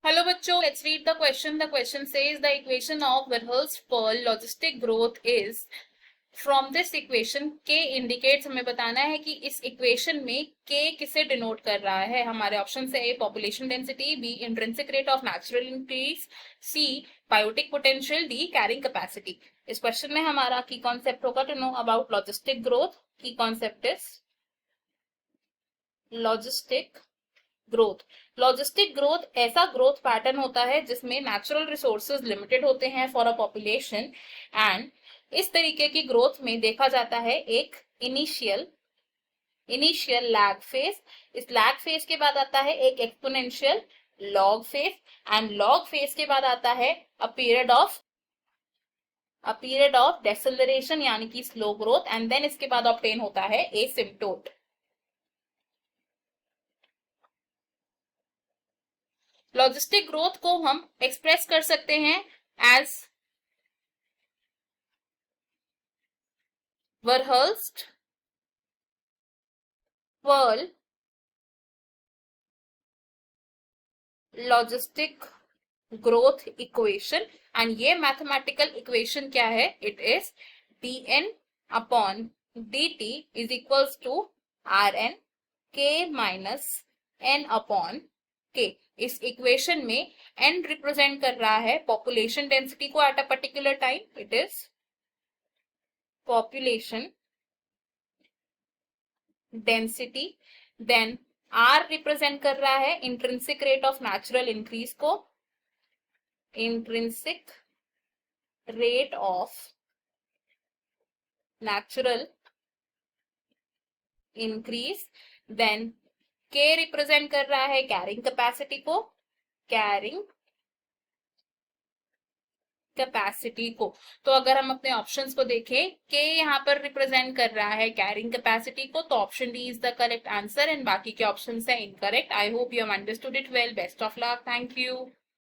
Hello बच्चों, let's read the question. The question says the equation of Verhulst-Pearl logistic growth is from this equation K indicates, हमें बताना है कि इस equation में K किसे डिनोट कर रहा है. हमारे ऑप्शन है A population density, B intrinsic rate of natural increase, C biotic potential, D carrying capacity. इस क्वेश्चन में हमारा की कॉन्सेप्ट होगा to know about logistic growth. Key concept is logistic growth. Logistic growth ऐसा growth pattern होता है जिसमें natural resources limited होते हैं फॉर अ पॉपुलेशन, एंड इस तरीके की ग्रोथ में देखा जाता है एक इनिशियल लैग फेज. इस लैग फेज के बाद आता है एक exponential log phase, and log phase के बाद आता है अ पीरियड ऑफ डेसेलरेशन यानी कि स्लो ग्रोथ, एंड देन इसके बाद ऑब्टेन होता है एसिम्प्टोट. लॉजिस्टिक ग्रोथ को हम एक्सप्रेस कर सकते हैं as Verhulst Pearl logistic growth equation. And ये मैथमेटिकल इक्वेशन क्या है? It is dn upon dt is equals to rn k minus n upon k. इस इक्वेशन में n रिप्रेजेंट कर रहा है पॉपुलेशन डेंसिटी को at a particular time. It is population density. Then r represent कर रहा है intrinsic rate of natural increase को, intrinsic rate of natural increase. Then k represent कर रहा है कैरिंग कैपेसिटी को, कैरिंग कैपेसिटी को. तो अगर हम अपने ऑप्शंस को देखें, k यहाँ पर रिप्रेजेंट कर रहा है कैरिंग कैपेसिटी को, तो option D is the correct answer, and बाकी के ऑप्शंस है incorrect. I hope you have understood it well. Best of luck. Thank you.